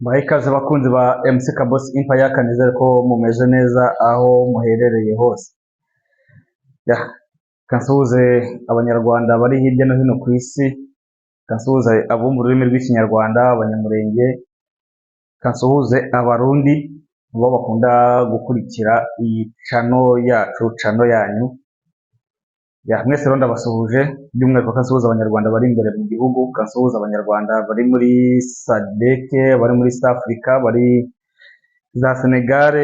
Bahe ikaze bakunzi ba MC Kabos Empire, kanizere ko mumeze neza aho muherereye hose. Ya, kansuhuze abanyarwanda bari hirya no hino ku isi, kansuhuze abumva ururimi rw'ikinyarwanda, abanyamurenge, kansuhuze abarundi bo bakunda gukurikira iyi channel yanyu. Ya, mwese rero ndabasuhuje, by'umwihariko kansuhuza abanyarwanda bari imbere mu gihugu, kansuhuza abanyarwanda bari muri SADC, bari muri South Africa, bari za Senegal,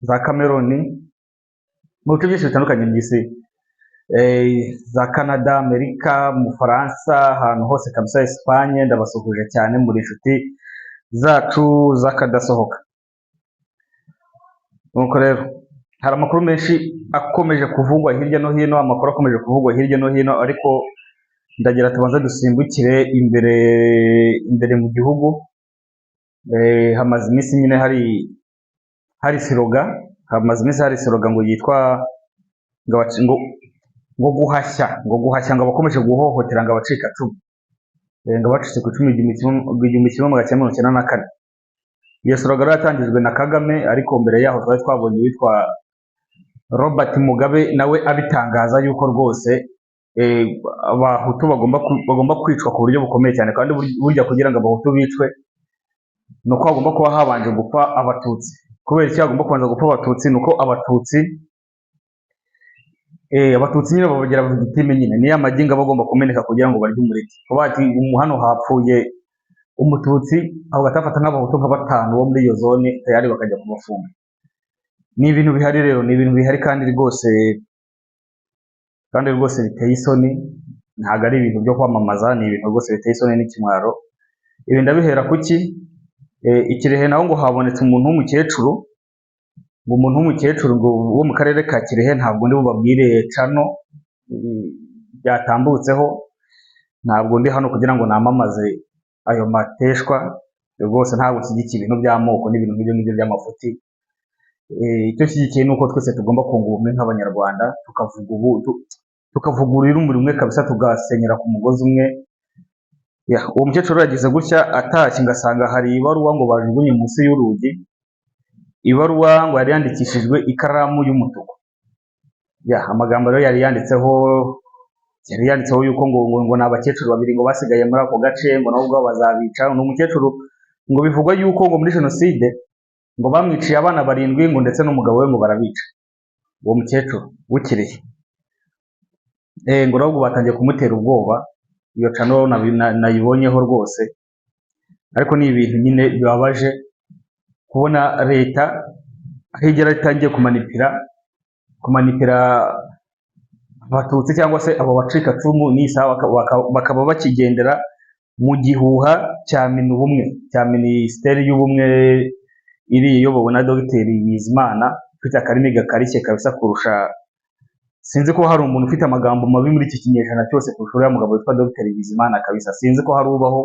za Cameroon, mu bice byinshi bitandukanye by'isi, za Canada, Amerika, mu Faransa, ahantu hose kabisa, Espagne, ndabasuhuje cyane, muri inshuti zacu z'akadasohoka. Nuko rero hari amakuru menshi akomeje kuvugwa hirya no hino, ariko ndagira tubanza dusimbukire imbere mu gihugu. Hamaze iminsi nyine hari siroga ngo yitwa ngo guhashya ngo abakomeje guhohotera ngo abacikacumu, ngo abacitse ku icumu igihumbi kimwe magana cyenda mirongo icyenda na kane. Iyo siroga rero yatangijwe na Kagame, ariko mbere yaho twari twabonye witwa Robert Mugabe nawe abitangaza yuko rwose abahutu bagomba kwicwa ku buryo bukomeye cyane, kandi burya kugira ngo abahutu bicwe nuko hagomba kuba habanje gupfa abatutsi. Kubera iki hagomba kubanza gupfa abatutsi? Nuko abatutsi nyine babagira victime, nyine niyo amagingo aba agomba kumeneka kugira ngo barye umureti. Kuba ati hano hapfuye umututsi, aho batafata nk'abahutu nka batanu bo muri iyo zone tayari bakajya kubafunga. Ni ibintu bihari rero, kandi rwose biteye isoni, ntabwo ari ibintu byo kwamamaza, ni ibintu rwose biteye isoni n'ikimwaro. Ibi ndabihera kuki? Ikirehe naho ngo habonetse umuntu w'umukecuru, wo mu karere ka Kirehe, ntabwo ndi bubabwire cano byatambutseho, ntabwo ndi hano kugira ngo namamaze ayo mateshwa, rwose ntabwo nshyigikiye ibintu by'amoko n'ibintu nk'ibyo by'amafuti. Icyo nshyigikiye ni uko twese tugomba kunga ubumwe nk'abanyarwanda, tukavuga ururimi rumwe kabisa, tugasenyera ku mugozi umwe. Uwo mukecuru yagize gutya atashye, ngasanga hari ibaruwa ngo bajugunye munsi y'urugi, ibaruwa ngo yari yandikishijwe ikaramu y'umutuku. Amagambo rero yari yanditseho yuko ngo ni abakecuru babiri ngo basigaye muri ako gace, ngo nabo ubwabo bazabica. Ni umukecuru ngo bivugwa yuko ngo muri jenoside ngo bamwiciye abana 7 ngo ndetse n'umugabo we ngo barabica. Uwo mukecuru w'Ikirehe ngo nabo batangiye kumutera ubwoba. Iyo cano nayibonyeho rwose, ariko ni ibintu nyine bibabaje kubona leta higera itangiye kumanipira abatutsi cyangwa se abo bacikacumu n'isaha, bakaba bakigendera mu gihuha cya minisiteri y'ubumwe iri iyobowe na Dr Bizimana, ufite akarimi gakarishye kabisa kurusha, sinzi ko hari umuntu ufite amagambo mabi muri iki kinyejana cyose kurusha uriya mugabo witwa Dr Bizimana kabisa, sinzi ko hari ubaho.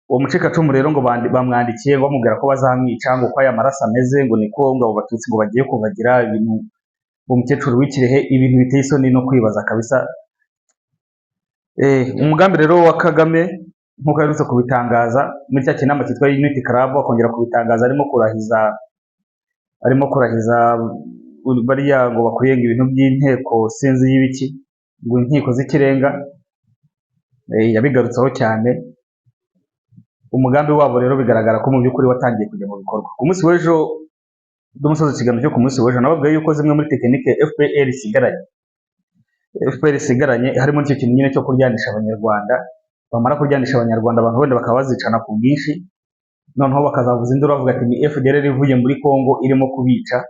Uwo mucikacumu rero ngo bamwandikiye bamubwira ko bazamwica, ngo uko aya maraso ameze, ngo niko ngo abo batutsi ngo bagiye kubagira ibintu. Uwo mukecuru w'Ikirehe, ibintu biteye isoni no kwibaza kabisa. Umugambi rero wa Kagame, nk'uko aherutse kubitangaza muri cya kinama cyitwa Unity Club, akongera kubitangaza arimo kurahiza bariya ngo bakwiye ibintu by'inteko sinzi y'ibiki, ngo inkiko z'ikirenga, yabigarutseho cyane. Umugambi wabo rero bigaragara ko mu by'ukuri watangiye kujya mu bikorwa. Ku munsi w'ejo n'umusozi ikiganiro cyo ku munsi w'ejo nababwiye yuko zimwe muri tekinike FPR isigaranye harimo n'icyo kintu nyine cyo kuryanisha abanyarwanda. Bamara kuryanisha abanyarwanda, abantu wenda bakaba bazicana ku bwinshi, noneho bakazavuza induru bavuga ati ni FDLR ivuye muri Congo irimo kubica,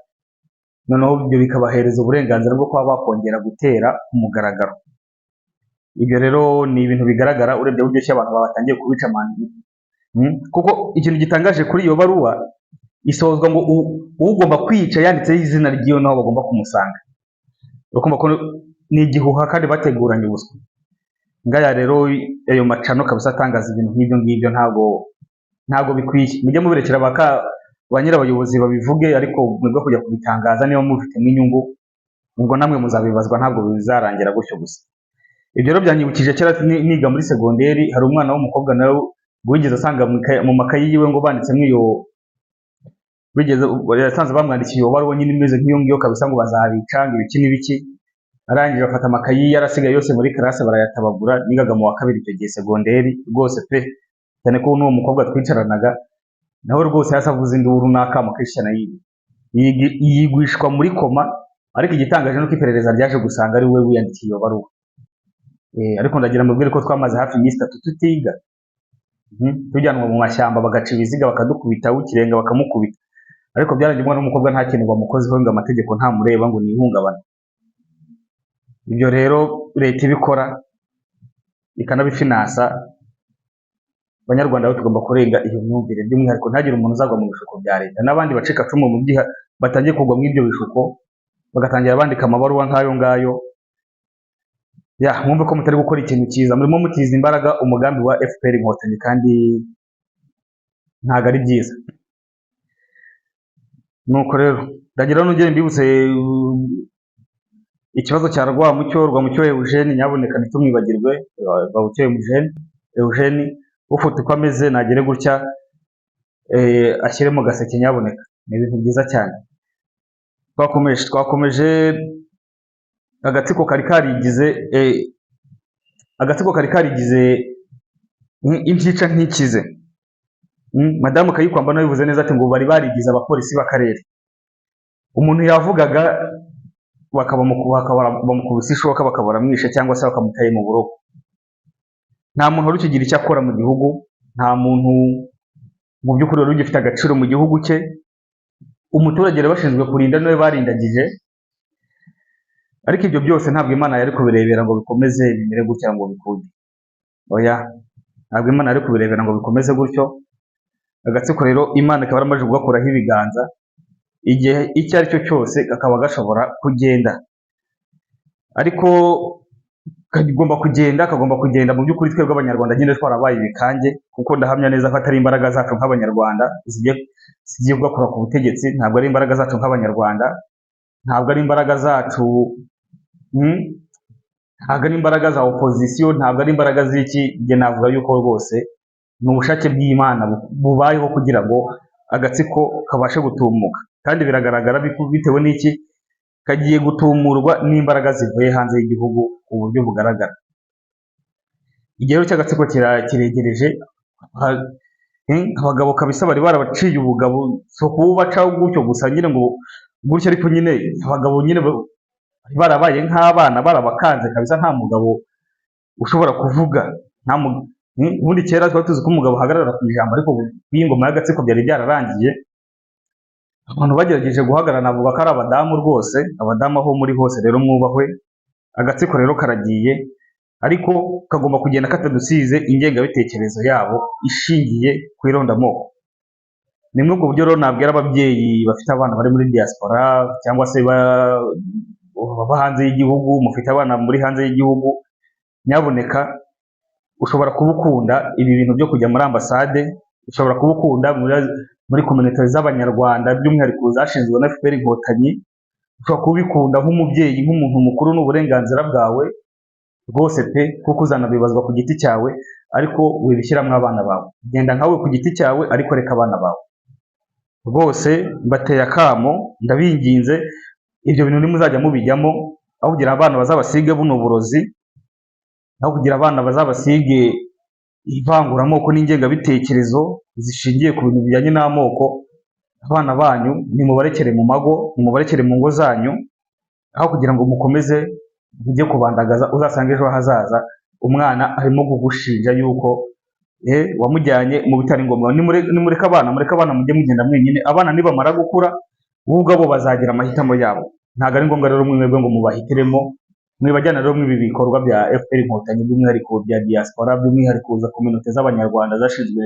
noneho ibyo bikabahereza uburenganzira bwo kuba bakongera gutera ku mugaragaro. Ibyo rero ni ibintu bigaragara urebye uburyo ki abantu batangiye kubica kuko ikintu gitangaje kuri iyo baruwa isozwa ngo ugomba kwica yanditseho izina ry'iyo naho bagomba kumusanga. Urukumva ko ni igihuha kandi bateguranye ubuswa. Ngaya rero ayo macano kabisa atangaza ibintu nk'ibyo ngibyo ntabwo bikwiye. Mujye mubirekera ba nyirabayobozi babivuge, ariko mwebwe kujya kubitangaza niba mufitemo inyungu, ubwo namwe muzabibazwa, ntabwo bizarangira gutyo gusa. ibyo rero byanyibukije kera niga muri segonderi, hari umwana w'umukobwa nawe wigeze asanga mu makayi yiwe ngo banditsemo iyo, yasanze bamwandikiye iyo baruwa nyine imeze nk'iyo ngiyo kabisa, ngo bazabica ngo ibiki n'ibiki. Arangije bafata amakayi yarasigaye yose muri classe barayatabagura. Nigaga mu wa kabiri icyo gihe segonderi rwose pe, cyane ko n'uwo mukobwa twicaranaga nawe rwose yahise avuza induru n'akamo kenshi cyane, yigwishwa muri koma. Ariko igitangaje nuko iperereza ryaje gusanga ari we wiyandikiye iyo baruwa. Ariko ndagira mubwire ko twamaze hafi iminsi 3 tutiga, tujyanwa mu mashyamba bagaca ibiziga bakadukubita, ukirenga bakamukubita. Ariko byarangiye umwana w'umukobwa nta kintu bamukozeho, ngo amategeko ntamureba, ngo ni ihungabana. Ibyo rero leta ibikora ikanabifinansa, abanyarwanda bo tugomba kurenga iyo myumvire, by'umwihariko ntagire umuntu uzagwa mu bishuko bya leta, n'abandi bacika cumu mu gihe batangiye kugwa mu ibyo bishuko bagatangira bandika amabaruwa nk'ayo ngayo. Mwumve ko mutari gukora ikintu cyiza, murimo mutiza imbaraga umugambi wa FPR Inkotanyi, kandi ntabwo ari byiza. Nuko rero ndagira n'ugende mbibutse ikibazo cya Rwamucyo Eugene, nyaboneka ntitumwibagirwe. Rwamucyo Eugene ufite uko ameze nagere gutya ashyire mu gaseke nyaboneka, ni ibintu byiza cyane. Twakomeje agatsiko kari karigize intica ntikize. Madamu Kayikwamba nawe bivuze neza ati ngo bari barigize abapolisi b'akarere. Umuntu yavugaga bamukubise ishoka bakaba baramwishe, cyangwa se bakamutaye mu buroko. Nta muntu wari ukigira icyo akora mu gihugu, nta muntu mu by'ukuri wari ugifite agaciro mu gihugu cye. Umuturage rero bashinzwe kurinda niwe barindagije. Ariko ibyo byose ntabwo Imana yari kubirebera ngo bikomeze bimere gutya ngo bikunde. Oya, ntabwo Imana yari kubirebera ngo bikomeze gutyo. Agatsiko rero Imana ikaba yaramaze kugakuraho ibiganza. Igihe icyo ari cyo cyose kakaba gashobora kugenda, ariko kagomba kugenda mu by'ukuri. Twebwe abanyarwanda nyine twarabaye ibikange, kuko ndahamya neza ko atari imbaraga zacu nk'abanyarwanda zigiye kugakora ku butegetsi. Ntabwo ari imbaraga zacu nk'abanyarwanda, ntabwo ari imbaraga zacu, ntabwo ari imbaraga za opozisiyo, ntabwo ari imbaraga z'iki. Njye navuga yuko rwose ni ubushake bw'Imana bubayeho kugira ngo agatsiko kabashe gutumuka, kandi biragaragara bitewe n'iki, kagiye gutumurwa n'imbaraga zivuye hanze y'igihugu ku buryo bugaragara. Igihe cy'agatsiko kiregereje. Abagabo kabisa bari barabaciye ubugabo, so kubacaho gutyo gusa nyine ngo gutyo, ariko nyine abagabo nyine barabaye nk'abana, barabakanze kabisa. Nta mugabo ushobora kuvuga, ubundi kera twari tuzi ko umugabo ahagarara ku ijambo, ariko iyi ngoma y'agatsiko byari byararangiye. Abantu bagerageje guhagarara, navuga ko ari abadamu rwose, abadamu aho muri hose rero mwubahwe. Agatsiko rero karagiye, ariko kagomba kugenda katadusize ingengabitekerezo yabo ishingiye ku irondamoko. Ni muri ubwo buryo rero nabwira ababyeyi bafite abana bari muri diaspora, cyangwa se baba hanze y'igihugu, mufite abana muri hanze y'igihugu, nyaboneka ushobora kubukunda ibi bintu byo kujya muri ambasade, ushobora kubukunda muri community z'abanyarwanda, by'umwihariko zashinzwe na FPR Inkotanyi. Ushobora kubikunda nk'umubyeyi, nk'umuntu mukuru, n'uburenganzira bwawe rwose pe, kuko uzanabibazwa ku giti cyawe, ariko wibishyiramo abana bawe. Genda nkawe ku giti cyawe, ariko reka abana bawe. Rwose mbateye akamo, ndabinginze, ibyo bintu nimuzajya mubijyamo, aho kugira abana bazabasige buno burozi, aho kugira abana bazabasige ivanguramoko n'ingengabitekerezo zishingiye ku bintu bijyanye n'amoko. Abana banyu nimubarekere mu mago, nimubarekere mu ngo zanyu, aho kugira ngo mukomeze mujye kubandagaza. Uzasanga ejo hazaza umwana arimo kugushinja yuko wamujyanye mu bitari ngombwa. Nimureke abana mujye mugenda mwenyine. Abana nibamara gukura bo ubwabo bazagira amahitamo yabo. Ntabwo ari ngombwa rero mwebwe ngo mubahitiremo, mwibajyana rero mw'ibi bikorwa bya FPR Inkotanyi, by'umwihariko bya diaspora, by'umwihariko za community z'abanyarwanda zashinzwe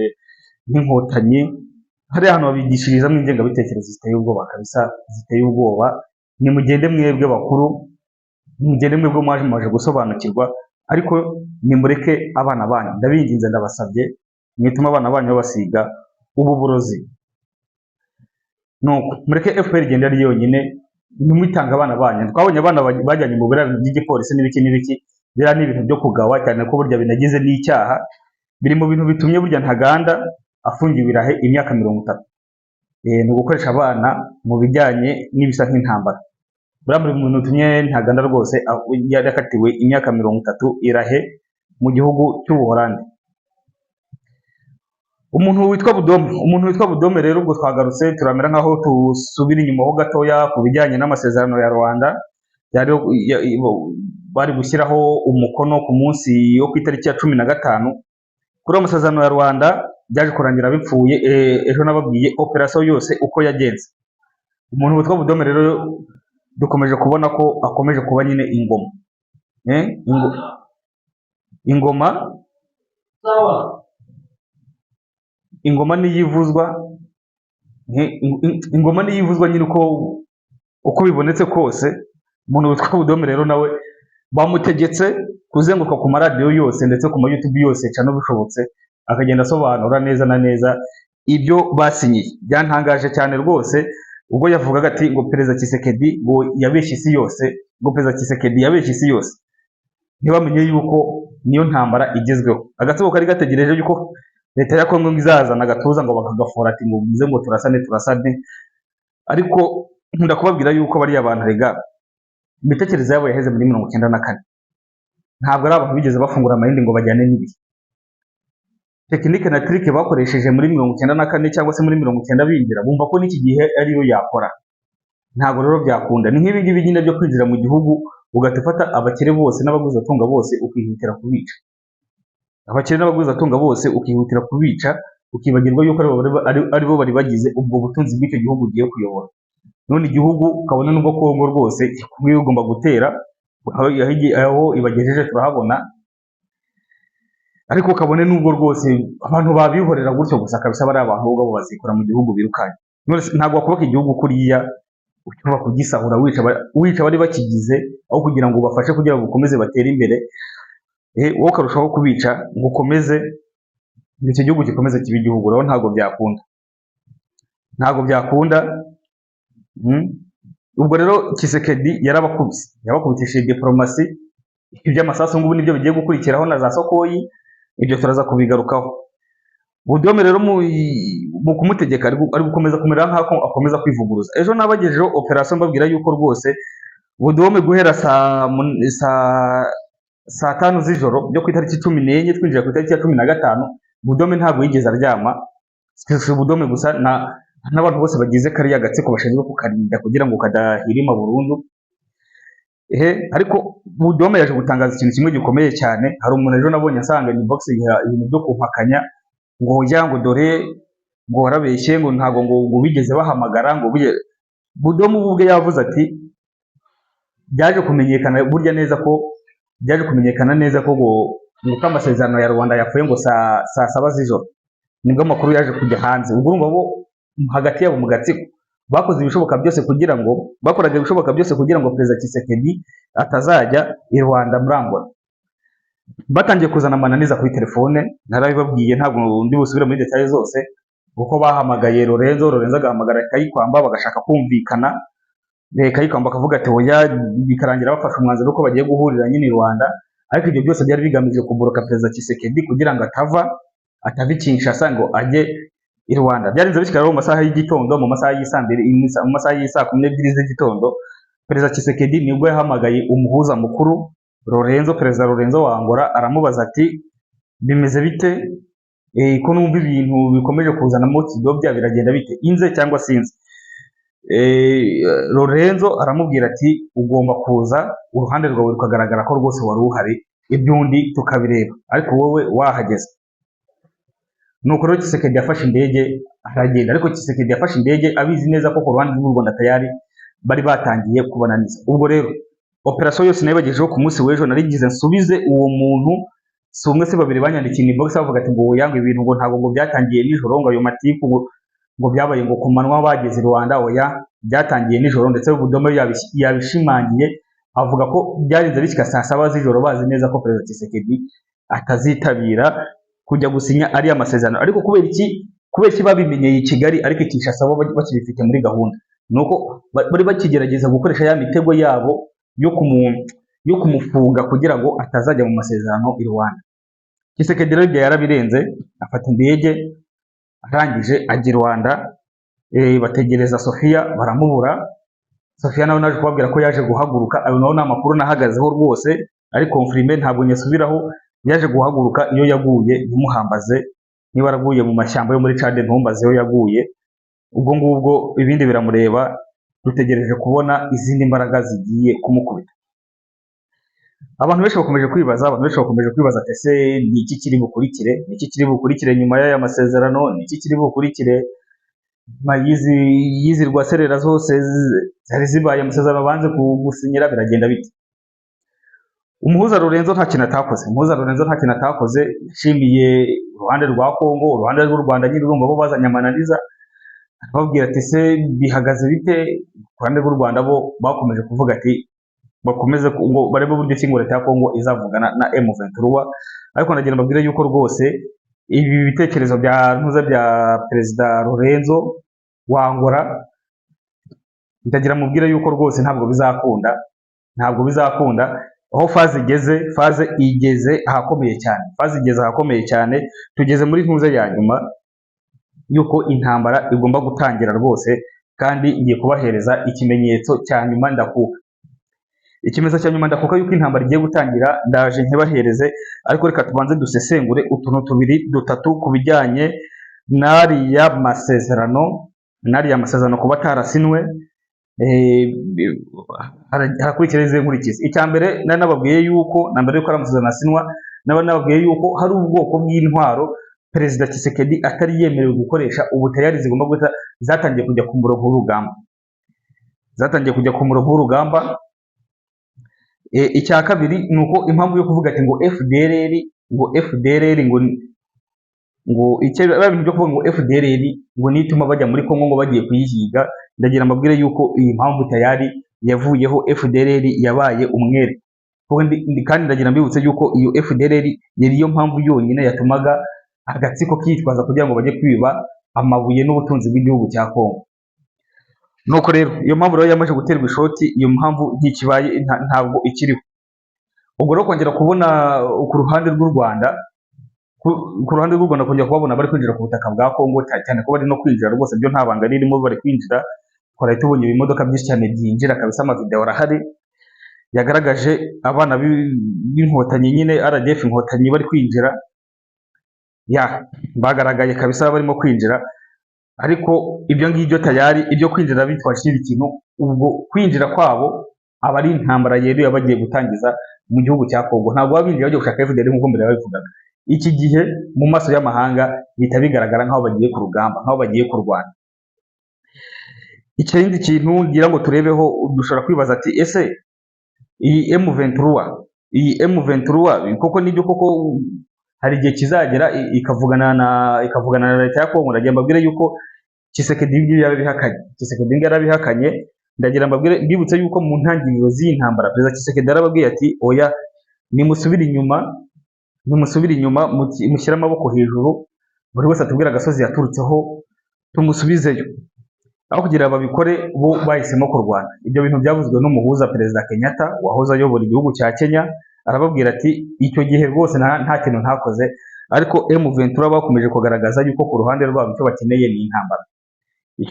n'Inkotanyi. Hari ahantu babigishirizamo ingengabitekerezo ziteye ubwoba kabisa, ziteye ubwoba. Nimugende mwebwe bakuru, nimugende mwebwe mwaje gusobanukirwa, ariko nimureke abana banyu, ndabinginze ndabasabye, mwituma abana banyu babasiga ubu burozi. Nuko mureke FPR igenda ari yonyine, nimwitanga abana banyu. Twabonye abana bajyanye mu biraro by'igipolisi n'ibiki, biriya ni ibintu byo kugawa cyane ko burya binagize n'icyaha, biri mu bintu bitumye burya Ntaganda afungiwe irahe imyaka 30. Ni ugukoresha abana mu bijyanye n'ibisa nk'intambara. Buriya muri mu bintu bitumye Ntaganda rwose yarakatiwe imyaka 30 irahe mu gihugu cy'Ubuholandi. Umuntu witwa Budome rero ubwo twagarutse turamera nkaho tusubira inyuma ho gatoya ku bijyanye n'amasezerano ya Rwanda bari gushyiraho umukono ku munsi wo ku itariki ya 15. Kuri ayo masezerano ya Rwanda byaje kurangira bipfuye. Ejo nababwiye operasiyo yose uko yagenze. Umuntu witwa Budome rero dukomeje kubona ko akomeje kuba nyine ingoma. Ingoma niyivuzwa, ingoma niyivuzwa nyine uko bibonetse kose. Umuntu witwa Budome rero nawe bamutegetse kuzenguruka ku maradiyo yose ndetse ku ma YouTube yose cyane bishobotse, akagenda asobanura neza na neza ibyo basinyiye. Byantangaje cyane rwose ubwo yavugaga ati ngo Perezida Tshisekedi ngo yabeshye isi yose, ngo Perezida Tshisekedi yabeshye isi yose. Ntibamenye yuko niyo ntambara igezweho. Agatsiko kari gategereje yuko leta ya Kongo izazana agatuza ngo bakagafora ati ngo bize ngo turasane, ariko nkunda kubabwira yuko bari abantu rega imitekerereze yabo yaheze muri 94. Ntabwo ari abantu bigeze bafungura amayindi ngo bajyane n'ibihe. Tekinike na trike bakoresheje muri 94 cyangwa se muri 90 binjira bumva ko n'iki gihe ariyo yakora. Ntabwo rero byakunda. Ni nk'ibi ngibi nyine byo kwinjira mu gihugu ugatafata abakire bose n'abaguzi atunga bose ukihutira kubica. Abakire n'abaguzi atunga bose ukihutira kubica, ukibagirwa yuko ari bo bari bagize ubwo butunzi bw'icyo gihugu ugiye kuyobora. None igihugu ukabona nubwo Kongo rwose ikwiye ugomba gutera aho ibagejeje turahabona, ariko kabone nubwo rwose abantu babihorera gutyo gusa kabisa bari abantu ubwo bazikora mu gihugu birukanye. Ntabwo wakubaka igihugu kuriya ucyuba kugisahura wica bari bakigize aho kugira ngo ubafashe kugira ngo ukomeze batere imbere. Wowe ukarushaho kubica ngo ukomeze icyo gihugu gikomeze kibe igihugu. Rero ntabwo byakunda. Ubwo rero Tshisekedi yabakubitishije diplomasi. Iby'amasasu ngubu nibyo bigiye gukurikiraho na za Sokoyi, ibyo turaza kubigarukaho. Budome rero mu kumutegeka ari gukomeza kumera nk'ako akomeza kwivuguruza. Ejo nabagejejeho operasiyo mbabwira yuko rwose Budome guhera saa 5 z'ijoro byo ku itariki 14 twinjira ku itariki ya 15, Budome ntabwo yigeze aryama. Si Budome gusa n'abantu bose bagize kariya gatsiko bashinzwe kukarinda kugira ngo kadahirima burundu. Ariko Budome yaje gutangaza ikintu kimwe gikomeye cyane. Hari umuntu ejo nabonye asanga ni box ibintu byo kumpakanya ngo ngo dore ngo warabeshye ngo ntabwo ngo bigeze bahamagara ngo Budome ubwe yavuze ati byaje kumenyekana neza ko ngo amasezerano ya Rwanda yapfuye ngo saa 7 z'ijoro nibwo amakuru yaje kujya hanze. Ubwo urumva bo hagati yabo mu gatsiko bakoraga ibishoboka byose kugira ngo Perezida Tshisekedi atazajya i Rwanda murambona. Batangiye kuzana amananiza kuri telefone, narabibabwiye ntabwo ndi busubire muri details zose, kuko bahamagaye Lorenzo agahamagara Kayikwamba bagashaka kumvikana. Kayikwamba akavuga ati oya, bikarangira bafashe umwanzuro ko bagiye guhurira nyine i Rwanda. Ariko ibyo byose byari bigamije kuboroka Perezida Tshisekedi kugira ngo atava Kinshasa ngo ajye i Rwanda. Byarinze bishikara mu masaha y'igitondo, mu masaha y'isaa 12 z'igitondo, Perezida Tshisekedi nibwo yahamagaye umuhuza mukuru Perezida Lorenzo wa Angola, aramubaza ati bimeze bite, ko numva ibintu bikomeje kuzanamo kidobya biragenda bite, inze cyangwa sinze? Lorenzo aramubwira ati ugomba kuza, uruhande rwawe rukagaragara ko rwose wari uhari, ibyundi tukabireba, ariko wowe wahageze. Nuko rero Tshisekedi yafashe indege aragenda. Ariko Tshisekedi yafashe indege abizi neza ko ku ruhande rw'u Rwanda tayari bari batangiye kubananiza. Ubwo rero operasiyo yose nayibagejeho ku munsi w'ejo narigize nsubize uwo muntu. Si umwe se babiri banyandikiye inbox bavuga ati ngo yanga ibintu ngo ntabwo ngo byatangiye nijoro, ngo ayo matiku ngo byabaye ngo ku manwa bageze i Rwanda. Oya, byatangiye nijoro, ndetse Budome yabishimangiye avuga ko byarinze bishyika saa 7 z'ijoro bazi neza ko Perezida Tshisekedi atazitabira kujya gusinya ariya masezerano. Ariko kubera iki babimenyeye i Kigali ariko Kinshasa bo bakibifite muri gahunda? Nuko bari bakigerageza gukoresha ya mitego yabo yo kumufunga kugira ngo atazajya mu masezerano i Rwanda. Tshisekedi rero yarabirenze, afata indege arangije ajya i Rwanda, bategereza Sofia baramubura. Sofia nawe naje kubabwira ko yaje guhaguruka, ayo naho ni amakuru nahagazeho rwose, ari confirmé ntabwo nyasubiraho. Yaje guhaguruka, iyo yaguye ntimuhambaze, niba araguye mu mashyamba yo muri Chad ntumbaze iyo yaguye. Ubwo ngubwo ibindi biramureba, dutegereje kubona izindi mbaraga zigiye kumukubita. Abantu benshi bakomeje kwibaza ati ese ni iki kiri bukurikire, ni iki kiri bukurikire nyuma y'aya masezerano, ni iki kiri bukurikire nyuma y'izi rwaserera zose zari zibaye amasezerano banze gusinyira, biragenda bite? Umuhuza Lorenzo nta kintu atakoze, yashimiye uruhande rwa Kongo, uruhande rw'u Rwanda nyine urumva bo bazanye amananiza, babwira ati se bihagaze bite? Ku ruhande rw'u Rwanda bo bakomeje kuvuga ati bakomeze ngo barebe uburyo ki leta ya Kongo izavugana na M23, ariko ndagira mbabwire yuko rwose ibi bitekerezo bya Perezida Lorenzo wa Angola, ndagira mubwire yuko rwose ntabwo bizakunda, aho faze igeze ahakomeye cyane, tugeze muri ntuze ya nyuma yuko intambara igomba gutangira rwose, kandi ngiye kubahereza ikimenyetso cya nyuma ndakuka. Yuko intambara igiye gutangira, ndaje nkibahereze, ariko reka tubanze dusesengure utuntu tubiri dutatu ku bijyanye n'ariya masezerano kuba atarasinwe. Harakurikira izi nkurikizi. Icya mbere nari nababwiye yuko mbere yuko ari amasezerano asinwa, nababwiye yuko hari ubwoko bw'intwaro Perezida Tshisekedi atari yemerewe gukoresha, ubu tayari zigomba guhita zatangiye kujya ku murongo w'urugamba. Icya kabiri ni uko impamvu yo kuvuga ati ngo FDLR ibintu byo kuvuga ngo FDLR ngo nituma bajya muri Kongo ngo bagiye kuyihiga, ndagira mbabwire yuko iyi mpamvu tayari yavuyeho, FDLR yabaye umwere. Kandi ndagira mbibutse yuko iyo FDLR yari yo mpamvu yonyine yatumaga agatsiko kitwaza kugira ngo bajye kwiba amabuye n'ubutunzi bw'igihugu cya Kongo. Nuko rero iyo mpamvu rero yamaze guterwa ishoti, iyo mpamvu ntikibaye, ntabwo ikiriho. Ubwo rero kongera kubona ku ruhande rw'u Rwanda kongera kubabona bari kwinjira ku butaka bwa Kongo, cyane ko bari no kwinjira rwose, byo nta banga ririmo, bari kwinjira. Twari tubonye ibimodoka byinshi cyane byinjira kabisa, amavideo arahari yagaragaje abana b'inkotanyi nyine RDF inkotanyi bari kwinjira, bagaragaye kabisa barimo kwinjira. Ariko ibyo ngibyo tayari, ibyo kwinjira bitwaje ikindi kintu, ubwo kwinjira kwabo aba ari intambara yeruye bagiye gutangiza mu gihugu cya Kongo. Ntabwo baba binjira bagiye gushaka FDLR nk'uko mbere babivugaga. Iki gihe mu maso y'amahanga bihita bigaragara nk'aho bagiye ku rugamba, nk'aho bagiye kurwana. Ikindi kintu ngira ngo turebeho, dushobora kwibaza ati ese iyi M23 koko nibyo koko hari igihe kizagera ikavugana na leta ya Kongo? Ndagira mbabwire yuko Tshisekedi yarabihakanye. Ndagira mbibutse yuko mu ntangiriro z'iyi ntambara Perezida Tshisekedi yarababwiye ati oya, nimusubire inyuma mushyire amaboko hejuru, buri wese atubwira agasozi yaturutseho tumusubizeyo. Aho kugira babikore, bo bahisemo kurwana. Ibyo bintu byavuzwe n'umuhuza Perezida Kenyatta wahoze ayobora igihugu cya Kenya, arababwira ati icyo gihe rwose nta kintu ntakoze. Ariko M23 bakomeje kugaragaza yuko ku ruhande rwabo icyo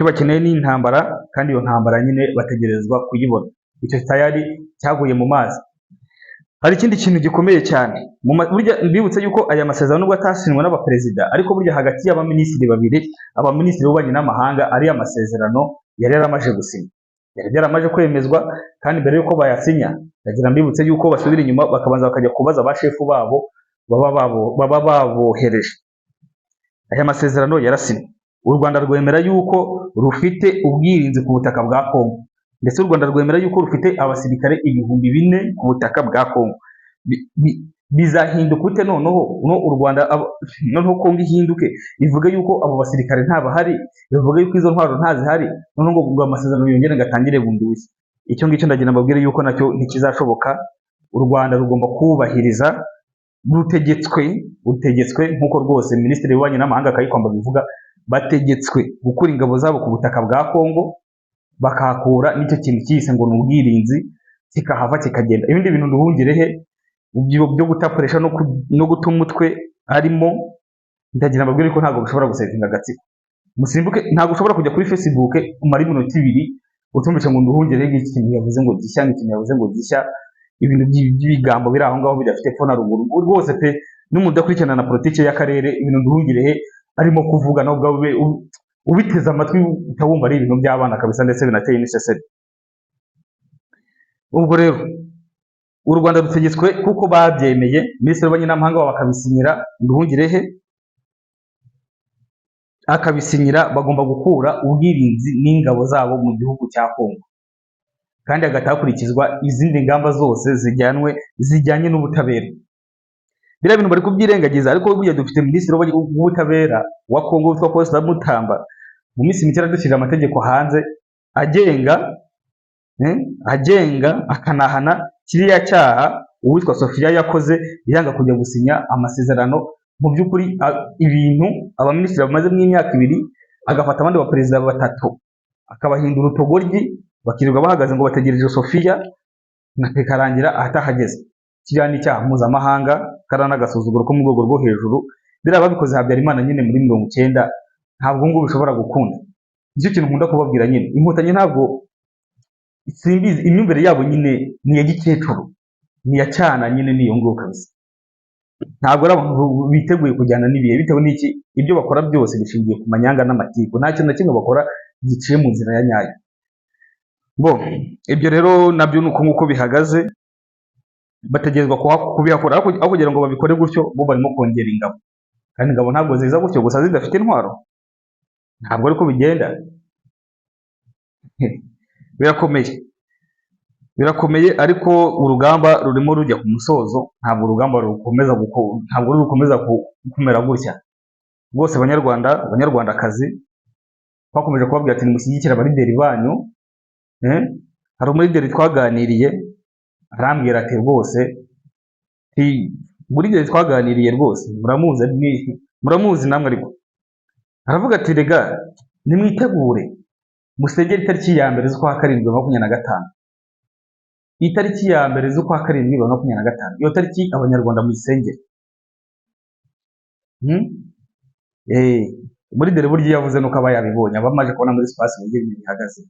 bakeneye ni intambara, kandi iyo ntambara nyine bategerezwa kuyibona. Icyo tayari cyaguye mu mazi. Hari ikindi kintu gikomeye cyane, burya mbibutse yuko aya masezerano nubwo atasinwe n'abaperezida, ariko burya hagati y'abaminisitiri babiri, abaminisitiri b'ububanyi n'amahanga, ari amasezerano yari yaramaje gusinya, yari yaramaje kwemezwa. Kandi mbere yuko bayasinya, ndagira mbibutse yuko basubira inyuma bakabanza bakajya kubaza ba shefu babo baba babohereje. Aya masezerano yarasinywe, u Rwanda rwemera yuko rufite ubwirinzi ku butaka bwa Kongo, ndetse u Rwanda rwemera yuko rufite abasirikare 4,000 ku butaka bwa Kongo. Bizahinduka ute noneho u Rwanda noneho Kongo ihinduke ivuga yuko abo basirikare ntabahari, bivuga yuko izo ntwaro ntazihari, noneho ngo amasezerano yongere ngatangire bundi bushya? Icyo ngicyo ndagira mbabwire yuko nacyo ntikizashoboka. U Rwanda rugomba kubahiriza, rutegetswe nk'uko rwose Minisitiri w'Ububanyi n'Amahanga Kayikwamba bivuga, bategetswe gukura ingabo zabo ku butaka bwa Kongo, bakahakura n'icyo kintu cyise ngo ni ubwirinzi. kikahava kikagenda. Ibindi bintu Nduhungirehe byo gutapuresha no guta umutwe arimo, ndagira mbabwire ko ntabwo bishobora gusetinga agatsiko. Musimbuke, ntabwo ushobora kujya kuri Facebook umara iminota ibiri utumvise ngo Nduhungirehe ikintu yavuze ngo gishya, ikintu yavuze ngo gishya, ibintu by'ibigambo biri aho ngaho bidafite epfo na ruguru rwose pe. N'umudakurikirana na politiki y'akarere, ibintu Nduhungirehe arimo kuvuga nawe ubwawe ubiteze amatwi utawumva ari ibintu by'abana kabisa, ndetse binateye n'iseseri. Ubwo rero u Rwanda rutegetswe kuko babyemeye, Minisitiri w'Ububanyi n'Amahanga bakabisinyira, Nduhungirehe akabisinyira, bagomba gukura ubwirinzi n'ingabo zabo mu gihugu cya Kongo, kandi hagahita hakurikizwa izindi ngamba zose zijyanye n'ubutabera. Biriya bintu bari kubyirengagiza, ariko burya dufite Minisitiri w'Ubutabera wa Kongo witwa Prosper Mutamba, mu minsi mike aradushyirira amategeko hanze agenga akanahana kiriya cyaha uwitwa Sofia yakoze yanga kujya gusinya amasezerano. Mu by'ukuri ibintu abaminisitiri bamazemo imyaka 2 agafata abandi baperezida 3 akabahindura utogoryi, bakirirwa bahagaze ngo bategereje Sofia, bikarangira ahatahageze. Kiriya ni icyaha mpuzamahanga, karana agasuzuguro ko mu rwego rwo hejuru. Biriya babikoze Habyarimana nyine muri 90, ntabwo ngo bishobora gukunda. Nicyo kintu nkunda kubabwira nyine, Inkotanyi ntabwo simbizi, imyumvire yabo nyine ni ya gikecuru, ni ya cyana nyine, niyo nguko kabisa. Ntabwo ari abantu biteguye kujyana n'ibihe, bitewe n'iki ibyo bakora byose bishingiye ku manyanga n'amatiku, nta kintu na kimwe bakora giciye mu nzira ya nyayo. Bo ibyo rero nabyo nuko nguko bihagaze, bategerezwa kubihakora, aho kugira ngo babikore gutyo bo barimo kongera ingabo, kandi ingabo ntabwo ziza gutyo gusa zidafite intwaro, ntabwo ariko bigenda. Birakomeye ariko urugamba rurimo rujya ku musozo, ntabwo urugamba rukomeza kumera gutya. Bose banyarwandakazi bakomeje kubabwira ati nimushyigikire abalideri banyu. Hari umulideri twaganiriye arambwira ati rwose umulideri twaganiriye rwose muramuzi namwe, ariko aravuga ati rega nimwitegure musengere itariki ya mbere z'ukwa 7/2025, itariki ya mbere z'ukwa 7/2025, iyo tariki abanyarwanda muyisengere. Umulideri burya yavuze nuko aba yabibonye, aba amaze kubona muri space uburyo ibintu bihagaze,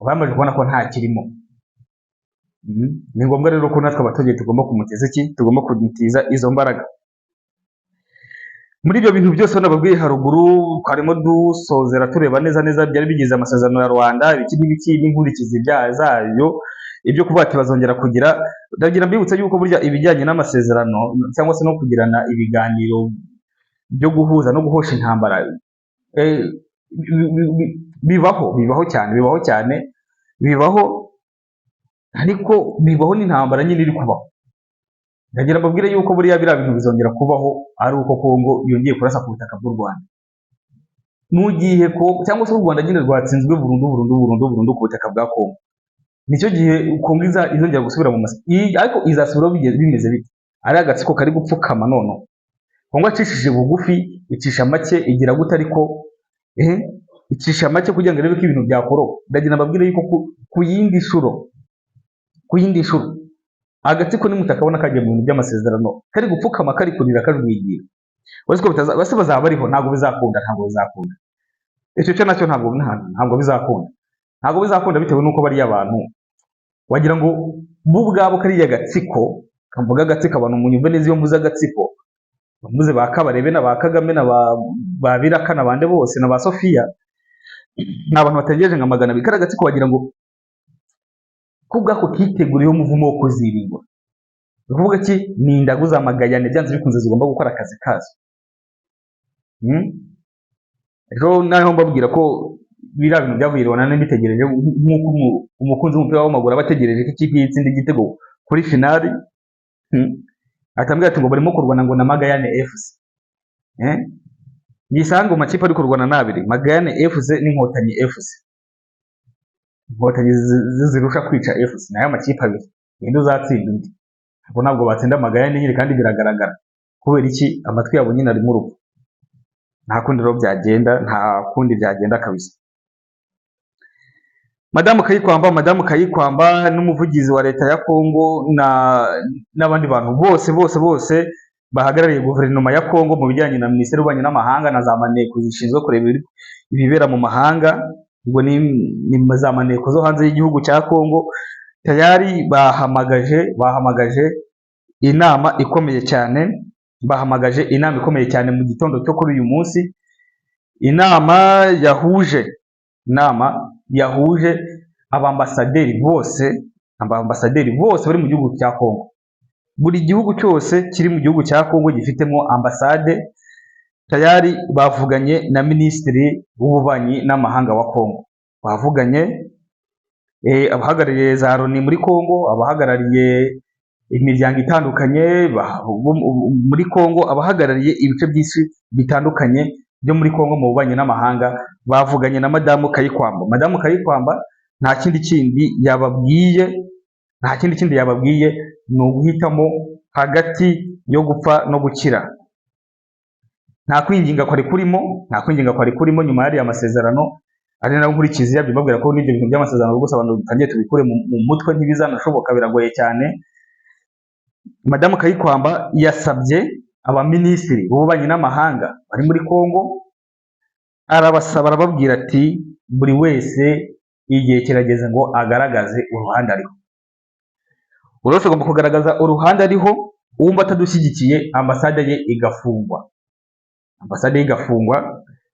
aba yamaze kubona ko nta kirimo. Ni ngombwa rero ko natwe abaturage tugomba kumuteza tugomba kumutiza izo mbaraga. Muri ibyo bintu byose nababwiye haruguru, twarimo dusozera tureba neza byari bigize amasezerano ya Rwanda, ibiki n'inkurikizi zayo, ibyo kuvuga ati bazongera kugira. Ndagira mbibutsa yuko burya ibijyanye n'amasezerano cyangwa se no kugirana ibiganiro byo guhuza no guhosha intambara bibaho cyane, ariko bibaho n'intambara nyine iri kubaho. Ndagira mbabwire yuko buriya biriya bintu bizongera kubaho ari uko Kongo yongeye kurasa ku butaka bw'u Rwanda, mu gihe cyangwa se u Rwanda nyine rwatsinzwe burundu ku butaka bwa Kongo. Nicyo gihe Kongo izongera gusubira mu ariko izasubiraho bimeze bite? Ari agatsiko kari gupfukama none. Kongo acishije bugufi, icisha make, igira gute, ariko icisha make kugira ngo irebe ko ibintu byakoroha. Ndagira mbabwire yuko ku yindi nshuro agatsiko nimutakabona kagiye mu bintu by'amasezerano, kari gupfukama, kari kurira, kajwigira, base bazaba bariho, ntabwo bizakunda. Icyo cyo nacyo ntabwo bizakunda bitewe n'uko bariya abantu wagira ngo bo ubwabo kariya gatsiko, kamvuga agatsiko abantu munyumve neza iyo mvuze agatsiko, bamuze ba Kabarebe na ba Kagame na ba Biraka n'abandi bose na ba Sofia, ni abantu bategereje nka magana abiri. Kari agatsiko wagira ngo kubwako kiteguriyeho umuvumo wo kuzirimbura. Ukuvuga ki ni indagu za magayane byanze bikunze zigomba gukora akazi kazo. Rero naho mbabwira ko biriya bintu byavuye Rwanda n'ibitegereje, nk'uko umukunzi w'umupira w'amaguru aba ategereje ko ikipe yitsinda igitego kuri finali, atambwira ati ngo barimo kurwana ngo na Magayane FC. Yisanga mu makipe ari kurwana n'abiri, Magayane FC n'Inkotanyi FC. Inkotanyi zirusha kwica FC, nayo amakipe abiri, ninde uzatsinda undi? Ntabwo batsinda Magayane nyine, kandi biragaragara. Kubera iki? Amatwi yabo nyine ari mu rugo. Nta kundi rero byagenda, nta kundi byagenda kabisa. Madamu Kayikwamba n'umuvugizi wa leta ya Kongo n'abandi bantu bose bahagarariye guverinoma ya Kongo mu bijyanye na minisiteri y'ububanyi n'amahanga na za maneko zishinzwe kureba ibibera mu mahanga, ubwo ni za maneko zo hanze y'igihugu cya Kongo, tayari bahamagaje inama ikomeye cyane, mu gitondo cyo kuri uyu munsi, inama yahuje abambasaderi bose bari mu gihugu cya Kongo. Buri gihugu cyose kiri mu gihugu cya Kongo gifitemo ambasade, tayari bavuganye na minisitiri w'ububanyi n'amahanga wa Kongo, bavuganye abahagarariye za Loni muri Kongo, abahagarariye imiryango itandukanye muri Kongo, abahagarariye ibice by'isi bitandukanye byo muri Kongo mu bubanyi n'amahanga, bavuganye na Madamu Kayikwamba. Madamu Kayikwamba nta kindi yababwiye ni uguhitamo hagati yo gupfa no gukira. Nta kwinginga kwari kurimo nyuma y'ariya masezerano, ari nayo nkurikizi yabyo mbabwira ko n'ibyo bintu by'amasezerano rwose abantu dutangiye tubikure mu mutwe, ntibizanashoboka, biragoye cyane. Madamu Kayikwamba yasabye abaminisitiri b'ububanyi n'amahanga bari muri Kongo, arababwira ati buri wese igihe kirageze ngo agaragaze uruhande ariho. Buri wese agomba kugaragaza uruhande ariho, uwumva atadushyigikiye ambasade ye igafungwa,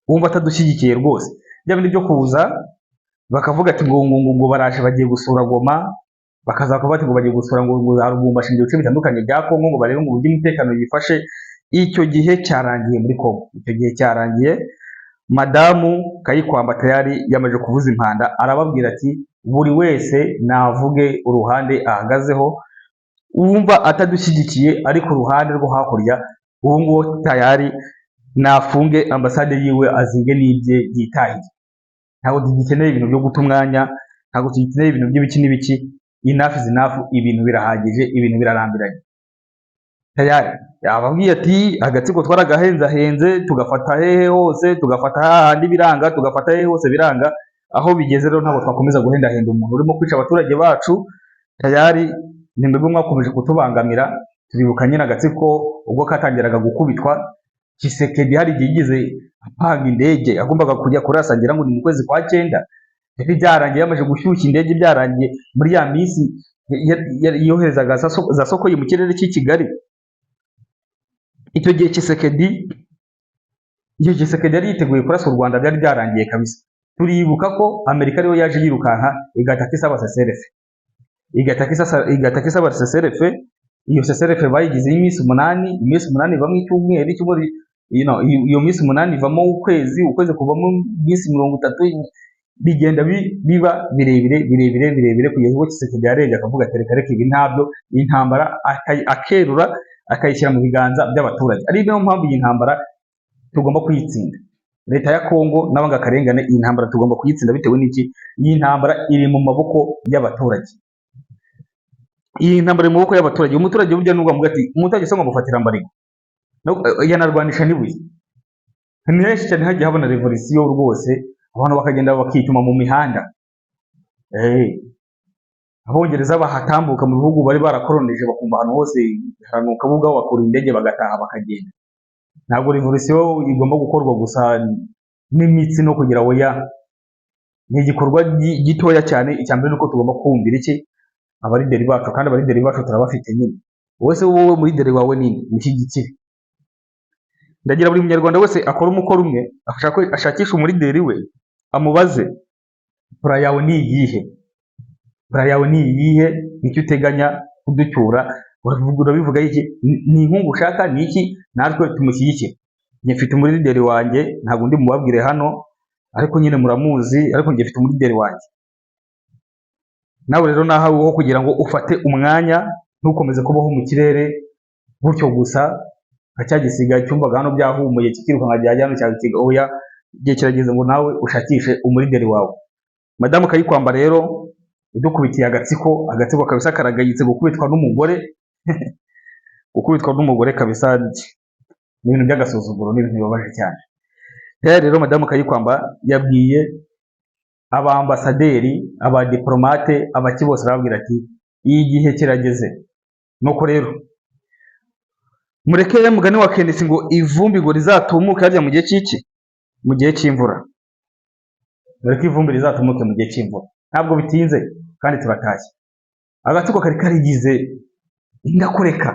uwumva atadushyigikiye rwose. Bya bindi byo kuza bakavuga ati ngo baraje bagiye gusura Goma, bakaza bakavuga ati ngo bagiye gusura ngo za Lubumbashi mu bice bitandukanye bya Kongo, ngo barebe ngo uburyo umutekano yifashe. Icyo gihe cyarangiye muri Kongo, Madamu Kayikwamba tayari yamaze kuvuza impanda, arababwira ati buri wese navuge uruhande ahagazeho, uwumva atadushyigikiye ari ku ruhande rwo hakurya, uwo nguwo tayari nafunge ambasade yiwe, azinge n'ibye yitahiye. Ntabwo tugikeneye ibintu byo guta umwanya, ntabwo tugikeneye ibintu by'ibiki n'ibiki. Enough is enough, ibintu birahagije, ibintu birarambiranye. Tayari yababwiye ati agatsiko twaragahenzahenze, tugafata hehe hose, tugafata hahandi biranga, tugafata hehe hose biranga, aho bigeze rero ntabwo twakomeza guhendahenda umuntu urimo kwica abaturage bacu. Tayari ni mwebwe mwakomeje kutubangamira. Turibuka nyine agatsiko ubwo katangiraga gukubitwa, Tshisekedi hari igihe yigize apanga indege agombaga kujya kurasa, ngira ngo ni mu kwezi kwa 9, yari byarangiye yamaze gushyushya indege, byarangiye muri ya minsi yoherezaga za Sokoyi mu kirere cy'i Kigali. Icyo gihe Tshisekedi yari yiteguye kurasa u Rwanda, byari byarangiye kabisa. Turibuka ko Amerika ariyo yaje yirukanka igataka isaba seserefe, iyo seserefe bayigize iminsi 8, iminsi 8 ivamo icyumweru, iyo minsi 8 ivamo ukwezi kuvamo iminsi 30, bigenda biba birebire kugeza ubwo Tshisekedi yarebye akavuga ati reka ibi ntabyo, iyi ntambara akerura akayishyira mu biganza by'abaturage. Ari nayo mpamvu iyi ntambara tugomba kuyitsinda. Leta ya Kongo n'abanga karengane, iyi ntambara tugomba kuyitsinda. Bitewe n'iki? Iyi ntambara iri mu maboko y'abaturage. Umuturage burya nubwo avuga ati umuturage se ngo mufatira mbarigo, yanarwanisha n'ibuye. Ni henshi cyane hagiye habona revolisiyo rwose, abantu bakagenda bakituma mu mihanda. Abongereza bahatambuka mu bihugu bari barakoroneje, bakumva ahantu hose haranuka, bo ubwabo bakura indege bagataha bakagenda. Ntabwo revolisiyo igomba gukorwa gusa n'imitsi no kugira oya, ni igikorwa gitoya cyane. Icyambere nuko tugomba kumvira iki? Abarideri bacu, kandi abarideri bacu turabafite nyine. Wowe murideri wawe ninde? Mushyigikire. Ndagira buri munyarwanda wese akora umukoro umwe, ashakisha umurideri we, amubaze pura yawe ni iyihe, nicyo uteganya kuducyura, urabivuga iki? Ni inkungu ushaka, ni iki? Natwe tumushyigikire. Njye mfite umurideri wanjye, ntabwo ndi mubabwire hano, ariko nyine muramuzi, ariko njye mfite umurideri wanjye. Nawe rero nahawe ho kugira ngo ufate umwanya, ntukomeze kubaho mu kirere gutyo gusa, acyagisiga cyumvaga hano byahumuye kikiruka nka byajyana cyagikiga. Oya, igihe kirageze ngo nawe ushakishe umurideri wawe. Madamu Kayikwamba rero udukubitiye agatsiko kabisa, karagayitse gukubitwa n'umugore kabisa, ni ibintu by'agasuzuguro, ni ibintu bibabaje cyane. Rero Madamu Kayikwamba yabwiye abambasaderi, abadiplomate, abaki bose arababwira ati igihe kirageze. Nuko rero mureke mugani wa Kenneth ngo ivumbi ngo rizatumuke harya mu gihe cy'iki, mu gihe cy'imvura. Mureke ivumbi rizatumuke mu gihe cy'imvura, ntabwo bitinze kandi turatashye. Agatsiko kari karigize indakoreka,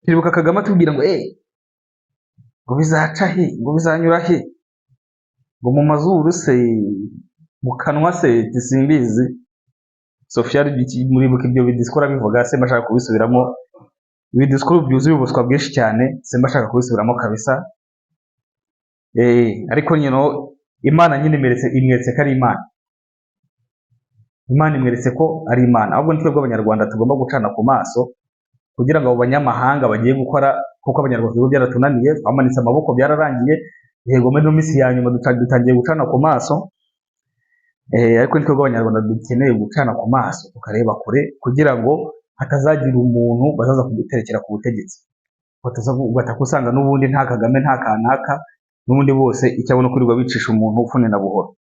turibuka Kagame atubwira ngo ngo bizaca he, ngo bizanyura he, ngo mu mazuru se, mu kanwa se, simbizi. Sofia muribuka ibyo bidisikora bivuga, se mbashaka kubisubiramo, ibidisikuru byuzuye ubuswa bwinshi cyane, se mbashaka kubisubiramo kabisa. Ariko nyine Imana nyine imweretse ko ari Imana. Imana imweretse ko ari Imana. Ahubwo nitwe bw'Abanyarwanda tugomba gucana ku maso kugira ngo abo banyamahanga bagiye gukora, kuko Abanyarwanda ibigo byaratunaniye, twamanitse amaboko byararangiye, yego muri no minsi ya nyuma dutangiye gucana ku maso. Ariko nitwe bw'Abanyarwanda dukeneye gucana ku maso tukareba kure kugira ngo hatazagira umuntu bazaza kuduterekera ku butegetsi, batakusanga n'ubundi nta Kagame nta kanaka, n'ubundi bose icyabona kurirwa bicisha umuntu ufune na buhoro.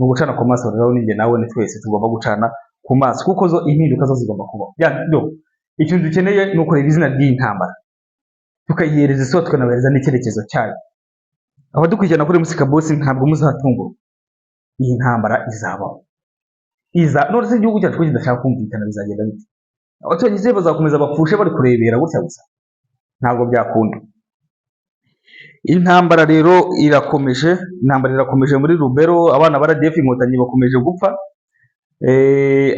Mu gucana ku maso rero ninjye nawe ni twese tugomba gucana ku maso, kuko zo impinduka zo zigomba kubaho. Ikintu dukeneye ni ukureba izina ry'iyi ntambara tukayihereza isoko, tukanabereza n'icyerekezo cyayo. Abadukurikirana kuri Musika Boss ntabwo muzatungurwa, iyi ntambara izabaho. None se igihugu cyacu kidashaka kumvikana bizagenda bite? Abaturage bazakomeza bapfushe bari kurebera gutya gusa? Ntabwo byakunda. Intambara rero irakomeje, muri Rubero, abana ba RDF inkotanyi bakomeje gupfa.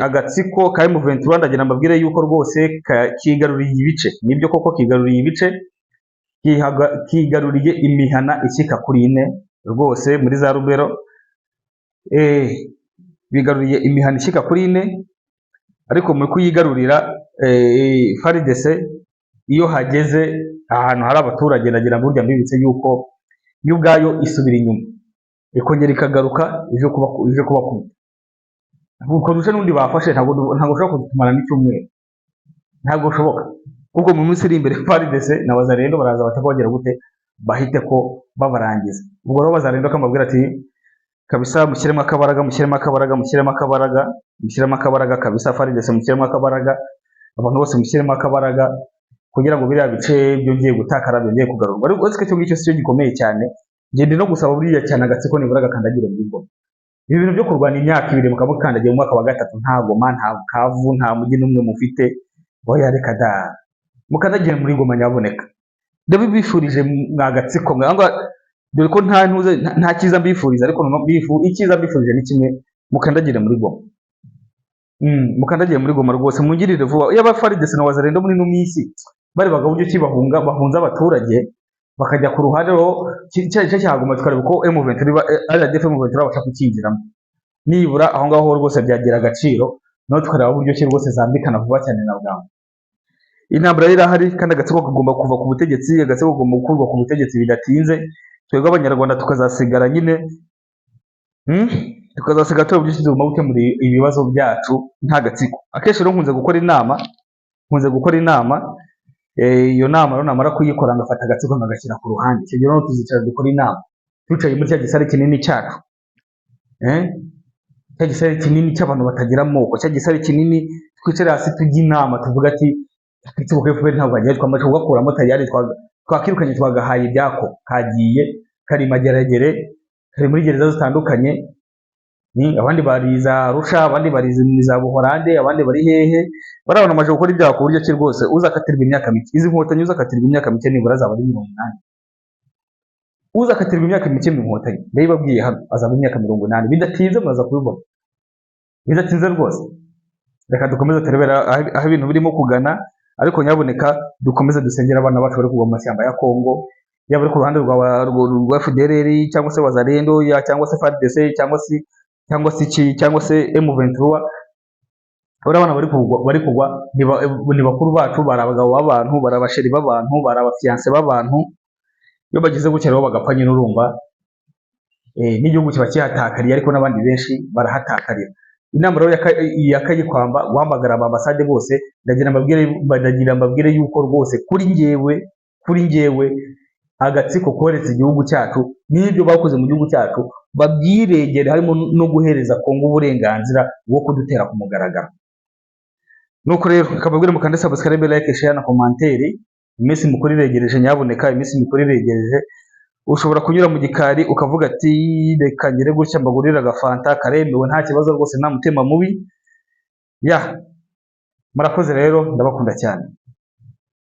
Agatsiko ka M23 ndagira mbabwire yuko rwose kigaruriye ibice, nibyo koko kigaruriye ibice, kigaruriye imihana ishyika kuri 4 rwose muri za Rubero. Bigaruriye imihana ishyika kuri 4, ariko muri kuyigarurira FARDC iyo hageze ahantu hari abaturage ndagira ngo burya mbibitse yuko yo ubwayo isubira inyuma, ikongera ikagaruka ije kubakubita. Uko ruce n'undi bafashe ntabwo ushobora kutumara n'icyumweru, ntabwo ushoboka, kuko mu minsi iri imbere FARDC na Wazalendo baraza batakongera gute bahite ko babarangiza. Ubwo rero Wazalendo kamubwira ati kabisa mushyiremo akabaraga kabisa, FARDC mushyiremo akabaraga, abantu bose mushyiremo akabaraga kugira ngo biriya bice byongeye gutakara byongeye kugarurwa. Ariko cyo ngicyo cyo gikomeye cyane, ngende no gusaba buriya cyane agatsiko nibura gakandagire muri ngo ibi bintu byo kurwana imyaka 2 mukamukandagiye mu mwaka wa 3 nta goma nta kavu nta mujyi n'umwe mufite, boya reka da mukandagire muri goma nyaboneka. Ndabibifurije mwagatsiko mwanga, dore ko nta cyiza mbifuriza, ariko icyiza mbifurije ni kimwe, mukandagire muri goma. Mukandagire muri goma rwose, mungirire vuba. Yaba FARDC na Wazalendo muri no minsi bari bagabuje bahunza abaturage bakajya ku ruhande cyo cyagoma, tukareba ko M23 RDF M23 bashaka kukinjiramo, nibura aho ngaho rwose byagira agaciro, no tukareba uburyo ki rwose zambikana vuba cyane na bwangu. Intambara irahari kandi agatsiko kagomba kuva ku butegetsi, agatsiko kagomba gukurwa ku butegetsi bidatinze, twebwe Abanyarwanda tukazasigara nyine tukazasiga turi byinshi mu gukemura ibibazo byacu nta gatsiko. Akenshi rero nkunze gukora inama, iyo nama rero namara kuyikora ngafata agatsiko ngagashyira ku ruhande. Icyo gihe rero tuzicara dukora inama twicaye muri cya gisare kinini cyacu, cya gisare kinini cy'abantu batagira amoko, cya gisare kinini twicare hasi tujya inama tuvuga ati agatsiko ka FPR ntabwo bagiye twamaze kugakuramo tayari, twakirukanye twagahaye ibyako, kagiye kari mageragere, kari muri gereza zitandukanye, abandi bariza Arusha, abandi bariza za Buholande, abandi bari hehe, barabona amaje gukora ibyaha ku buryo ki rwose uzakatirwa imyaka mike. Izi nkotanyi uzakatirwa imyaka mike nibura azaba ari 80, uzakatirwa imyaka mike mu nkotanyi ndabibabwiye hano azaba imyaka 80, bidatinze muraza kubibona, bidatinze rwose. Reka dukomeze turebera aho ibintu birimo kugana, ariko nyaboneka dukomeze dusengera abana bacu bari kugwa mu mashyamba ya Kongo, yaba ari ku ruhande rwa FDLR cyangwa se Wazalendo cyangwa se FARDC cyangwa se M23. Urabona bari kugwa ni bakuru bacu, bari abagabo b'abantu, bari abasheri b'abantu, bari abafiance b'abantu. Iyo bagize gukera bo bagapfa nyine urumva n'igihugu kiba kihatakariye, ariko n'abandi benshi barahatakarira. Inama rero ya Kayikwamba guhamagara ambasade bose, ndagira mbabwire yuko rwose kuri njyewe agatsiko koretse igihugu cyacu n'ibyo bakoze mu gihugu cyacu babyiregere, harimo no guhereza Kongo uburenganzira bwo kudutera ku mugaragaro. Nuko rero akababwira mukande subscribe, like, share na commentaire. Iminsi mikuru iregereje, nyaboneka iminsi mikuru iregereje. Ushobora kunyura mu gikari ukavuga ati reka ngere gutya mbagurira agafanta karemewe nta kibazo rwose, nta mutima mubi. Ya, murakoze rero, ndabakunda cyane.